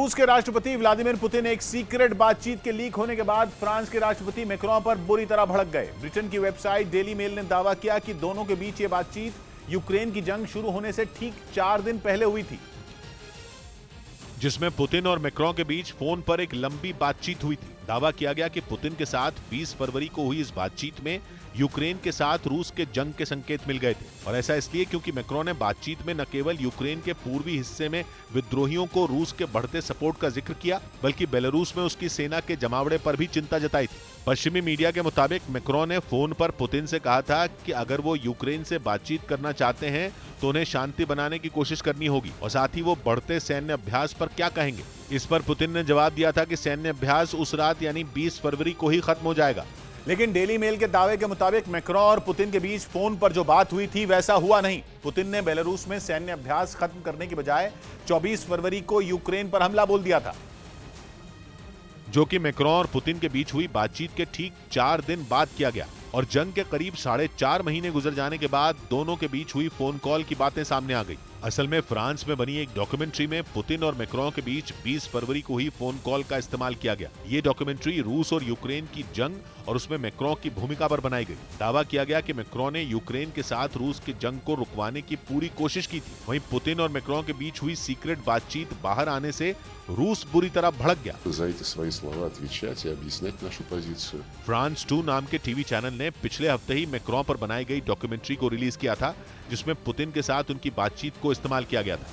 रूस के राष्ट्रपति व्लादिमीर पुतिन एक सीक्रेट बातचीत के लीक होने के बाद फ्रांस के राष्ट्रपति मैक्रों पर बुरी तरह भड़क गए। ब्रिटेन की वेबसाइट डेली मेल ने दावा किया कि दोनों के बीच ये बातचीत यूक्रेन की जंग शुरू होने से ठीक 4 दिन पहले हुई थी, जिसमें पुतिन और मैक्रों के बीच फोन पर एक लंबी बातचीत हुई थी। दावा किया गया कि पुतिन के साथ 20 फरवरी को हुई इस बातचीत में यूक्रेन के साथ रूस के जंग के संकेत मिल गए थे, और ऐसा इसलिए क्योंकि मैक्रों ने बातचीत में न केवल यूक्रेन के पूर्वी हिस्से में विद्रोहियों को रूस के बढ़ते सपोर्ट का जिक्र किया, बल्कि बेलारूस में उसकी सेना के जमावड़े पर भी चिंता जताई थी। पश्चिमी मीडिया के मुताबिक मैक्रों ने फोन पर पुतिन से कहा था कि अगर वो यूक्रेन से बातचीत करना चाहते हैं तो उन्हें शांति बनाने की कोशिश करनी होगी, और साथ ही वो बढ़ते सैन्य अभ्यास पर क्या कहेंगे। इस पर पुतिन ने जवाब दिया था कि सैन्य अभ्यास उस रात यानी 20 फरवरी को ही खत्म हो जाएगा। लेकिन डेली मेल के दावे के मुताबिक मैक्रों और पुतिन के बीच फोन पर जो बात हुई थी वैसा हुआ नहीं। पुतिन ने बेलारूस में सैन्य अभ्यास खत्म करने की बजाय 24 फरवरी को यूक्रेन पर हमला बोल दिया था, जो कि मैक्रों और पुतिन के बीच हुई बातचीत के ठीक 4 दिन बाद किया गया, और जंग के करीब 4.5 महीने गुजर जाने के बाद दोनों के बीच हुई फोन कॉल की बातें सामने आ गई। असल में फ्रांस में बनी एक डॉक्यूमेंट्री में पुतिन और मैक्रों के बीच 20 फरवरी को ही फोन कॉल का इस्तेमाल किया गया। ये डॉक्यूमेंट्री रूस और यूक्रेन की जंग और उसमें मैक्रों की भूमिका पर बनाई गई। दावा किया गया कि मैक्रों ने यूक्रेन के साथ रूस की जंग को रुकवाने की पूरी कोशिश की थी। वहीं पुतिन और मैक्रों के बीच हुई सीक्रेट बातचीत बाहर आने से रूस बुरी तरह भड़क गया। फ्रांस 2 नाम के टीवी चैनल ने पिछले हफ्ते ही मैक्रों पर बनाई गई डॉक्यूमेंट्री को रिलीज किया था, जिसमें पुतिन के साथ उनकी बातचीत को इस्तेमाल किया गया था।